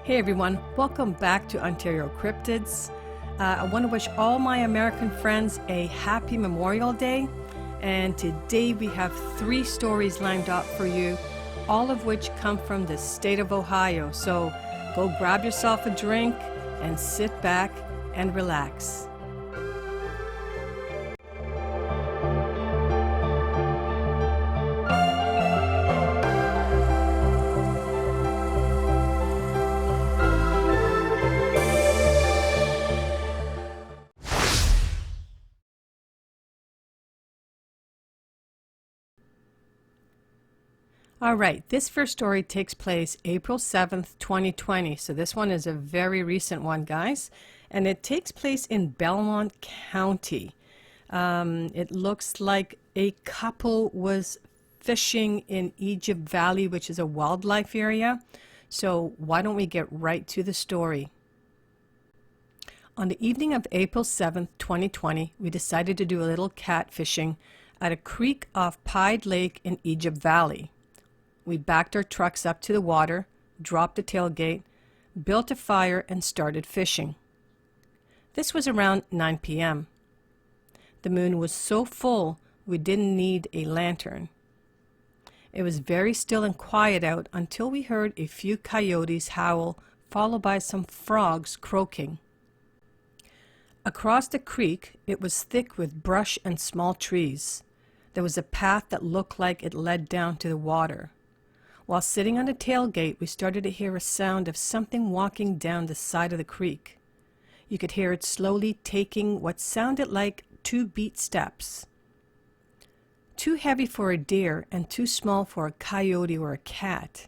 Hey everyone, welcome back to Ontario Cryptids. I want to wish all my American friends a happy Memorial Day, and today we have 3 stories lined up for you, all of which come from the state of Ohio. So go grab yourself a drink and sit back and relax. All right, this first story takes place April 7th, 2020. So this one is a very recent one, guys. And it takes place in Belmont County. It looks like a couple was fishing in Egypt Valley, which is a wildlife area. So why don't we get right to the story? On the evening of April 7th, 2020, we decided to do a little catfishing at a creek off Pied Lake in Egypt Valley. We backed our trucks up to the water, dropped the tailgate, built a fire, and started fishing. This was around 9 p.m. The moon was so full we didn't need a lantern. It was very still and quiet out until we heard a few coyotes howl, followed by some frogs croaking. Across the creek, it was thick with brush and small trees. There was a path that looked like it led down to the water. While sitting on the tailgate, we started to hear a sound of something walking down the side of the creek. You could hear it slowly taking what sounded like 2 beat steps. Too heavy for a deer and too small for a coyote or a cat.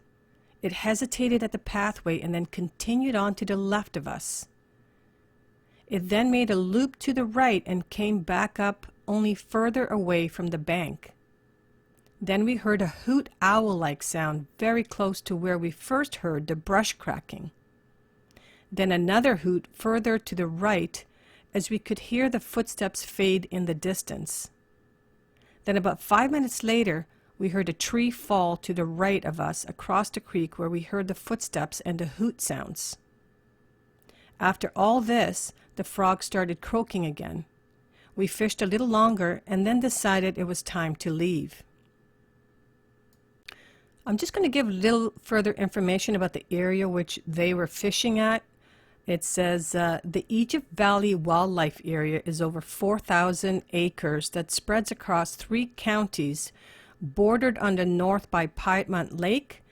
It hesitated at the pathway and then continued on to the left of us. It then made a loop to the right and came back up only further away from the bank. Then we heard a hoot owl-like sound very close to where we first heard the brush cracking. Then another hoot further to the right as we could hear the footsteps fade in the distance. Then about 5 minutes later, we heard a tree fall to the right of us across the creek where we heard the footsteps and the hoot sounds. After all this, the frog started croaking again. We fished a little longer and then decided it was time to leave. I'm just going to give a little further information about the area which they were fishing at. It says the Egypt Valley Wildlife Area is over 4,000 acres that spreads across 3 counties, bordered on the north by Piedmont Lake.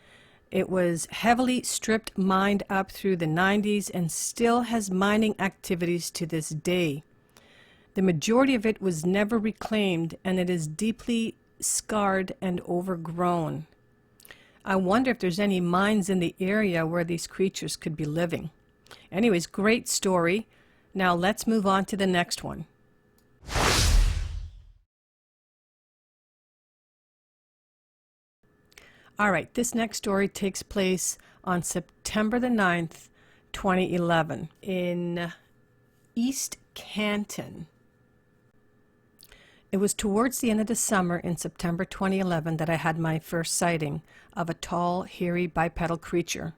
It was heavily stripped mined up through the 90s and still has mining activities to this day. The majority of it was never reclaimed, and it is deeply scarred and overgrown. I wonder if there's any mines in the area where these creatures could be living. Anyways, great story. Now let's move on to the next one. All right, this next story takes place on September the 9th, 2011 in East Canton. It was towards the end of the summer in September 2011 that I had my first sighting of a tall, hairy, bipedal creature.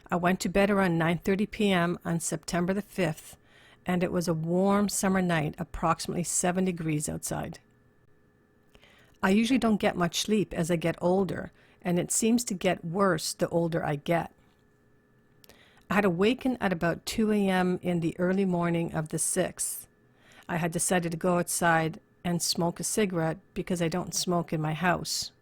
I went to bed around 9:30 p.m. on September the 5th, and it was a warm summer night, approximately 7 degrees outside. I usually don't get much sleep as I get older, and it seems to get worse the older I get. I had awakened at about 2 a.m. in the early morning of the 6th. I had decided to go outside and smoke a cigarette because I don't smoke in my house.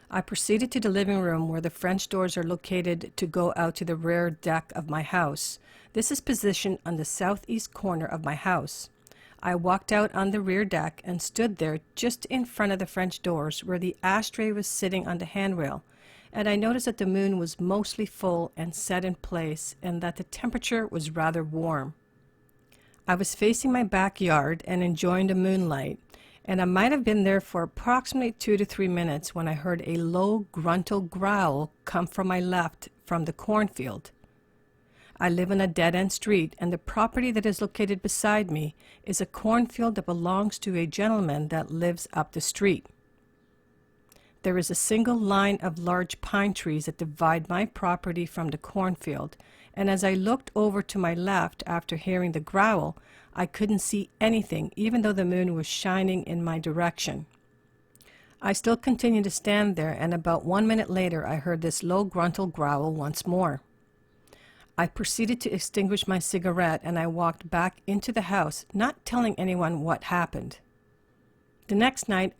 I proceeded to the living room where the French doors are located to go out to the rear deck of my house. This is positioned on the southeast corner of my house. I walked out on the rear deck and stood there just in front of the French doors where the ashtray was sitting on the handrail, and I noticed that the moon was mostly full and set in place and that the temperature was rather warm. I was facing my backyard and enjoying the moonlight, and I might have been there for approximately 2 to 3 minutes when I heard a low gruntal growl come from my left from the cornfield. I live in a dead-end street, and the property that is located beside me is a cornfield that belongs to a gentleman that lives up the street. there is a single line of large pine trees that divide my property from the cornfield, and as I looked over to my left after hearing the growl, I couldn't see anything, even though the moon was shining in my direction. I still continued to stand there, and about 1 minute later I heard this low gruntle growl once more. I proceeded to extinguish my cigarette, and I walked back into the house, not telling anyone what happened. The next night,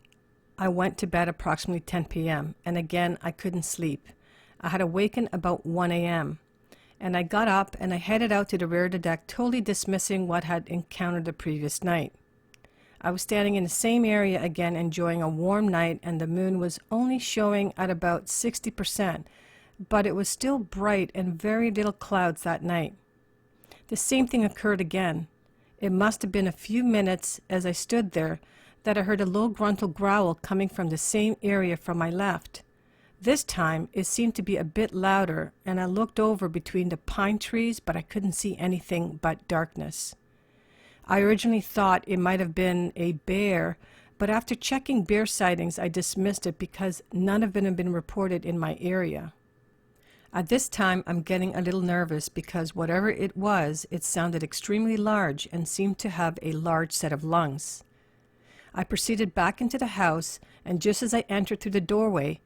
I went to bed approximately 10 p.m., and again I couldn't sleep. I had awakened about 1 a.m., and I got up and I headed out to the rear of the deck, totally dismissing what had encountered the previous night. I was standing in the same area again, enjoying a warm night, and the moon was only showing at about 60%, but it was still bright and very little clouds that night. The same thing occurred again. It must have been a few minutes as I stood there that I heard a low gruntle growl coming from the same area from my left. This time it seemed to be a bit louder, and I looked over between the pine trees, but I couldn't see anything but darkness. I originally thought it might have been a bear, but after checking bear sightings I dismissed it because none of them had been reported in my area. At this time I'm getting a little nervous because whatever it was, it sounded extremely large and seemed to have a large set of lungs. I proceeded back into the house, and just as I entered through the doorway,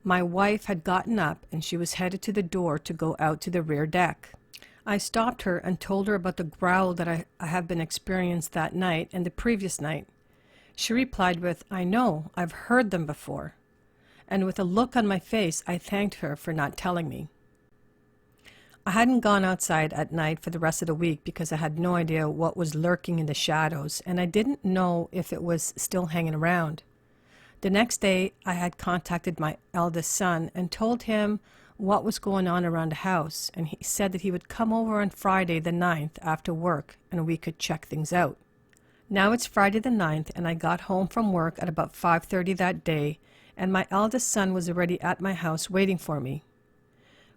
my wife had gotten up and she was headed to the door to go out to the rear deck. I stopped her and told her about the growl that I have been experienced that night and the previous night. She replied with, "I know, I've heard them before." And with a look on my face, I thanked her for not telling me. I hadn't gone outside at night for the rest of the week because I had no idea what was lurking in the shadows, and I didn't know if it was still hanging around. The next day, I had contacted my eldest son and told him what was going on around the house, and he said that he would come over on Friday the 9th after work and we could check things out. Now it's Friday the 9th, and I got home from work at about 5:30 that day, and my eldest son was already at my house waiting for me.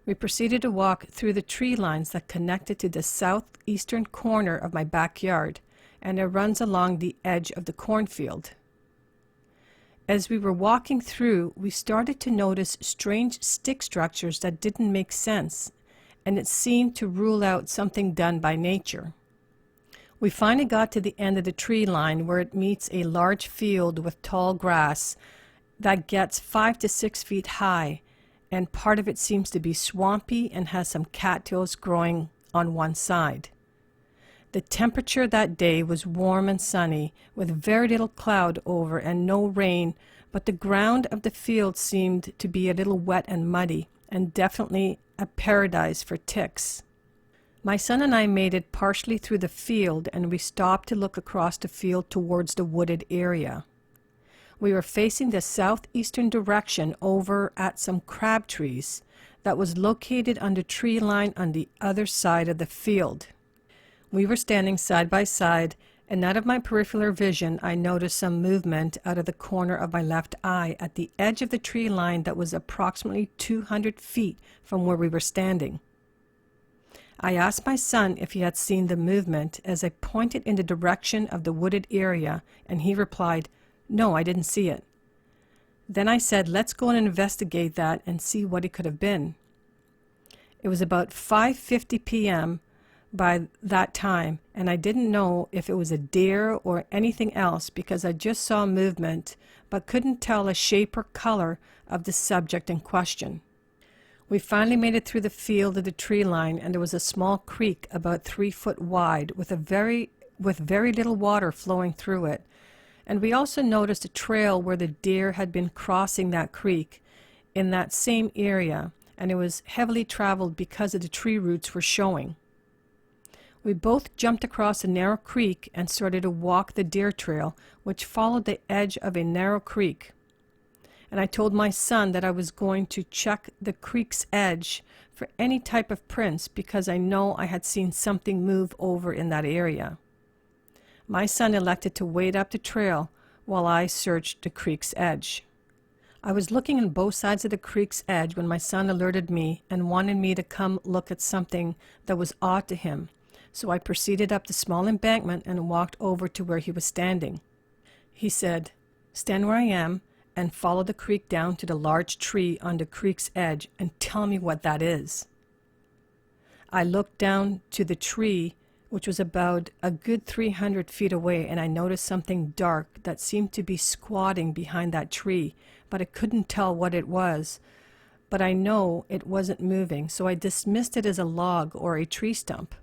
We proceeded to walk through the tree lines that connected to the southeastern corner of my backyard, and it runs along the edge of the cornfield. As we were walking through, we started to notice strange stick structures that didn't make sense, and it seemed to rule out something done by nature. We finally got to the end of the tree line where it meets a large field with tall grass that gets 5 to 6 feet high, and part of it seems to be swampy and has some cattails growing on one side. The temperature that day was warm and sunny, with very little cloud over and no rain, but the ground of the field seemed to be a little wet and muddy, and definitely a paradise for ticks. My son and I made it partially through the field, and we stopped to look across the field towards the wooded area. We were facing the southeastern direction over at some crab trees that was located on the tree line on the other side of the field. We were standing side by side, and out of my peripheral vision I noticed some movement out of the corner of my left eye at the edge of the tree line that was approximately 200 feet from where we were standing. I asked my son if he had seen the movement as I pointed in the direction of the wooded area, and he replied, "No, I didn't see it." Then I said, "Let's go and investigate that and see what it could have been." It was about 5:50 p.m. by that time, and I didn't know if it was a deer or anything else because I just saw movement but couldn't tell a shape or color of the subject in question. We finally made it through the field of the tree line, and there was a small creek about 3 foot wide with very little water flowing through it. And we also noticed a trail where the deer had been crossing that creek in that same area, and it was heavily traveled because of the tree roots were showing. We both jumped across a narrow creek and started to walk the deer trail, which followed the edge of a narrow creek. And I told my son that I was going to check the creek's edge for any type of prints because I know I had seen something move over in that area. My son elected to wade up the trail while I searched the creek's edge. I was looking on both sides of the creek's edge when my son alerted me and wanted me to come look at something that was odd to him. So I proceeded up the small embankment and walked over to where he was standing. He said, "Stand where I am and follow the creek down to the large tree on the creek's edge and tell me what that is. I looked down to the tree, which was about a good 300 feet away, and I noticed something dark that seemed to be squatting behind that tree, but I couldn't tell what it was. But I know it wasn't moving, so I dismissed it as a log or a tree stump.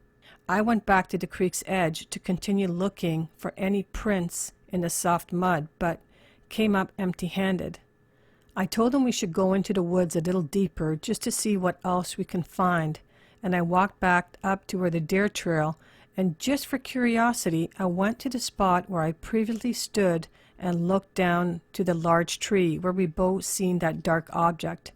I went back to the creek's edge to continue looking for any prints in the soft mud, but came up empty-handed. I told him we should go into the woods a little deeper just to see what else we can find, and I walked back up to where the deer trail, and just for curiosity, I went to the spot where I previously stood and looked down to the large tree where we both seen that dark object.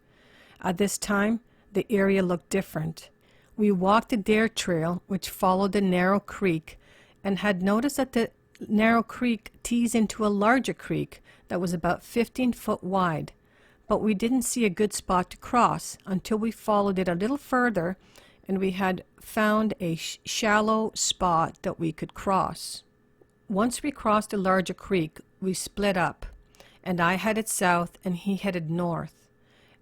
At this time, the area looked different. We walked the deer trail, which followed the narrow creek, and had noticed that the narrow creek tees into a larger creek that was about 15 foot wide, but we didn't see a good spot to cross until we followed it a little further and we had found a shallow spot that we could cross. Once we crossed the larger creek, we split up, and I headed south and he headed north.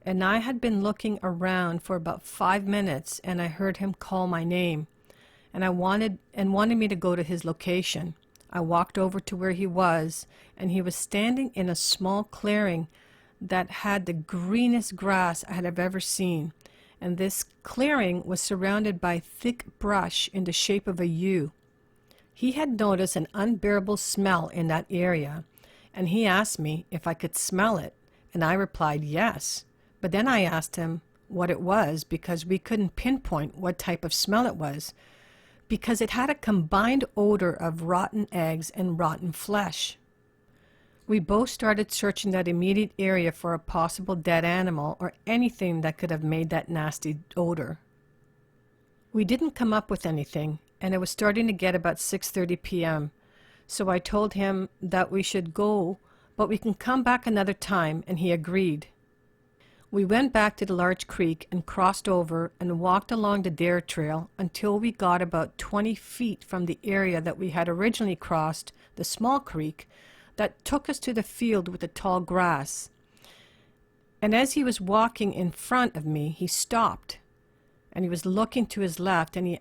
And I had been looking around for about 5 minutes, and I heard him call my name, and wanted me to go to his location. I walked over to where he was, and he was standing in a small clearing that had the greenest grass I had ever seen. And this clearing was surrounded by thick brush in the shape of a U. He had noticed an unbearable smell in that area, and he asked me if I could smell it, and I replied yes. But then I asked him what it was because we couldn't pinpoint what type of smell it was, because it had a combined odor of rotten eggs and rotten flesh. We both started searching that immediate area for a possible dead animal or anything that could have made that nasty odor. We didn't come up with anything, and it was starting to get about 6:30 p.m., so I told him that we should go, but we can come back another time, and he agreed. We went back to the large creek and crossed over and walked along the deer trail until we got about 20 feet from the area that we had originally crossed, the small creek, that took us to the field with the tall grass. And as he was walking in front of me, he stopped, and he was looking to his left, and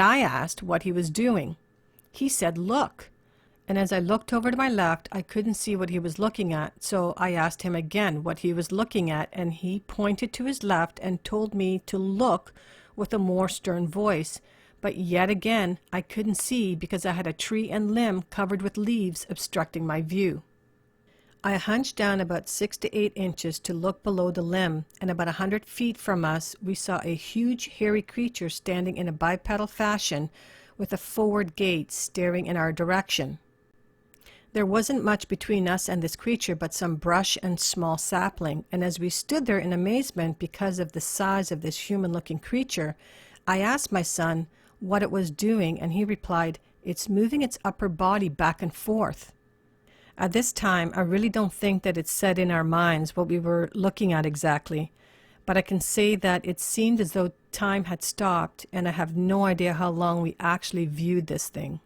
I asked what he was doing. He said, "Look." And as I looked over to my left, I couldn't see what he was looking at, so I asked him again what he was looking at, and he pointed to his left and told me to look with a more stern voice. But yet again, I couldn't see because I had a tree and limb covered with leaves obstructing my view. I hunched down about 6 to 8 inches to look below the limb, and about 100 feet from us, we saw a huge hairy creature standing in a bipedal fashion with a forward gait staring in our direction. There wasn't much between us and this creature but some brush and small sapling, and as we stood there in amazement because of the size of this human-looking creature, I asked my son what it was doing, and he replied, "It's moving its upper body back and forth." At this time, I really don't think that it said in our minds what we were looking at exactly, but I can say that it seemed as though time had stopped, and I have no idea how long we actually viewed this thing.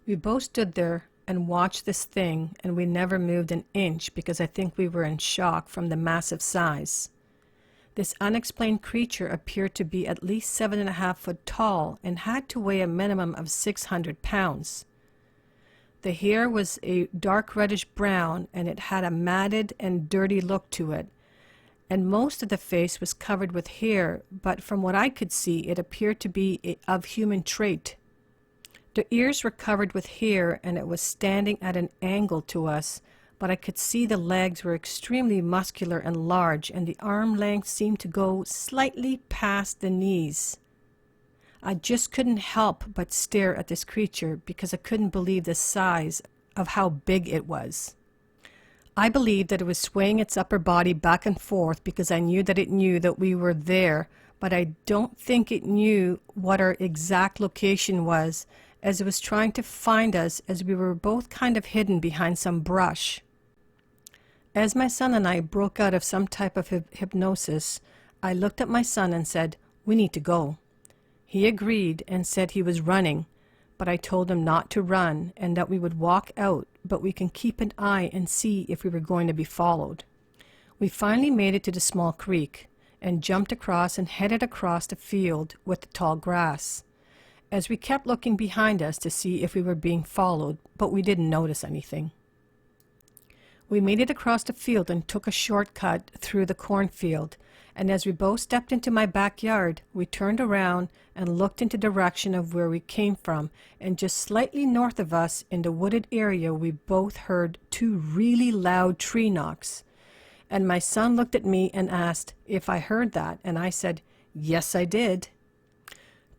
We both stood there and watched this thing, and we never moved an inch because I think we were in shock from the massive size. This unexplained creature appeared to be at least 7.5 feet tall and had to weigh a minimum of 600 pounds. The hair was a dark reddish brown, and it had a matted and dirty look to it, and most of the face was covered with hair, but from what I could see, it appeared to be of human trait. The ears were covered with hair, and it was standing at an angle to us, but I could see the legs were extremely muscular and large, and the arm length seemed to go slightly past the knees. I just couldn't help but stare at this creature because I couldn't believe the size of how big it was. I believed that it was swaying its upper body back and forth because I knew that it knew that we were there, but I don't think it knew what our exact location was, as it was trying to find us as we were both kind of hidden behind some brush. As my son and I broke out of some type of hypnosis, I looked at my son and said, "We need to go." He agreed and said he was running, but I told him not to run and that we would walk out but we can keep an eye and see if we were going to be followed. We finally made it to the small creek and jumped across and headed across the field with the tall grass. As we kept looking behind us to see if we were being followed, but we didn't notice anything. We made it across the field and took a shortcut through the cornfield, and as we both stepped into my backyard, we turned around and looked into the direction of where we came from, and just slightly north of us in the wooded area we both heard 2 really loud tree knocks. And my son looked at me and asked if I heard that, and I said, yes, I did.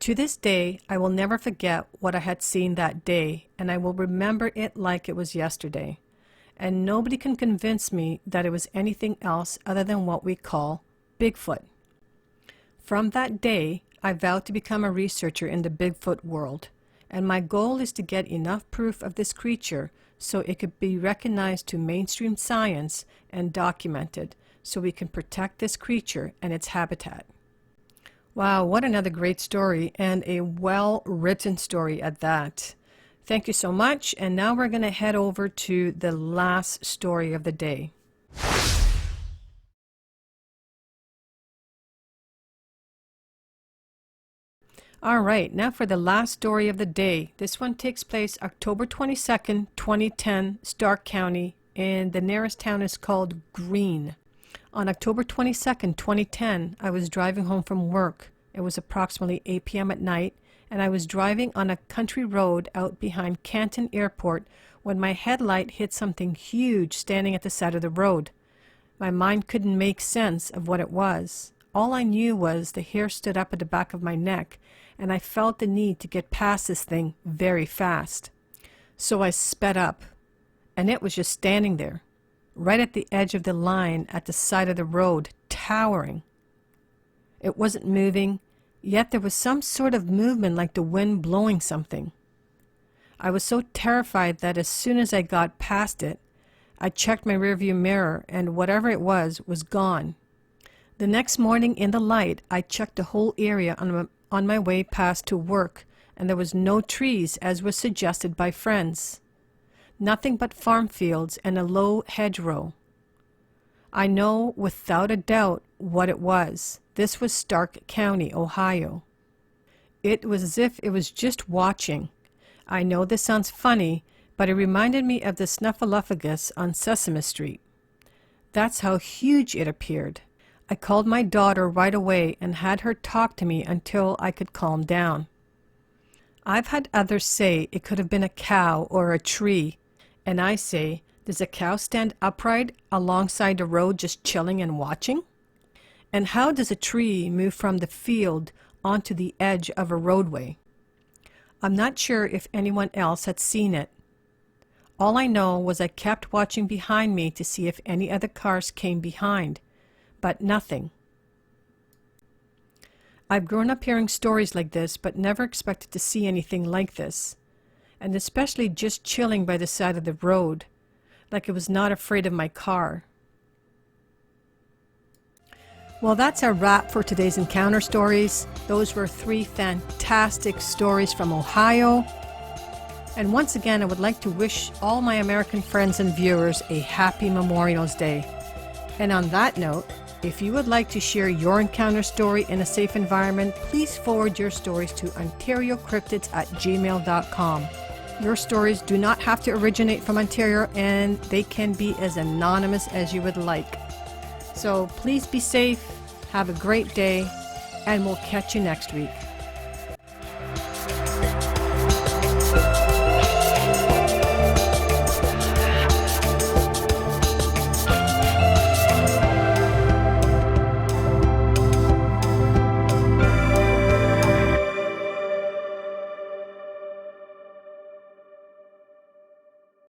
To this day, I will never forget what I had seen that day, and I will remember it like it was yesterday. And nobody can convince me that it was anything else other than what we call Bigfoot. From that day, I vowed to become a researcher in the Bigfoot world, and my goal is to get enough proof of this creature so it could be recognized to mainstream science and documented, so we can protect this creature and its habitat. Wow, what another great story, and a well-written story at that. Thank you so much, and now we're going to head over to the last story of the day. All right, now for the last story of the day. This one takes place October 22nd, 2010, Stark County, and the nearest town is called Green. On October 22nd, 2010, I was driving home from work. It was approximately 8 p.m. at night, and I was driving on a country road out behind Canton Airport when my headlight hit something huge standing at the side of the road. My mind couldn't make sense of what it was. All I knew was the hair stood up at the back of my neck, and I felt the need to get past this thing very fast. So I sped up, and it was just standing there, right at the edge of the line at the side of the road, towering. It wasn't moving, yet there was some sort of movement like the wind blowing something. I was so terrified that as soon as I got past it, I checked my rearview mirror, and whatever it was gone. The next morning in the light, I checked the whole area on my way past to work, and there was no trees as was suggested by friends. Nothing but farm fields and a low hedgerow. I know without a doubt what it was. This was Stark County, Ohio. It was as if it was just watching. I know this sounds funny, but it reminded me of the snuffleupagus on Sesame Street. That's how huge it appeared. I called my daughter right away and had her talk to me until I could calm down. I've had others say it could have been a cow or a tree, and I say, does a cow stand upright alongside the road just chilling and watching? And how does a tree move from the field onto the edge of a roadway? I'm not sure if anyone else had seen it. All I know was I kept watching behind me to see if any other cars came behind, but nothing. I've grown up hearing stories like this, but never expected to see anything like this, and especially just chilling by the side of the road, like it was not afraid of my car. Well, that's a wrap for today's encounter stories. Those were 3 fantastic stories from Ohio. And once again, I would like to wish all my American friends and viewers a happy Memorial Day. And on that note, if you would like to share your encounter story in a safe environment, please forward your stories to OntarioCryptids@gmail.com. Your stories do not have to originate from Ontario, and they can be as anonymous as you would like. So please be safe, have a great day, and we'll catch you next week.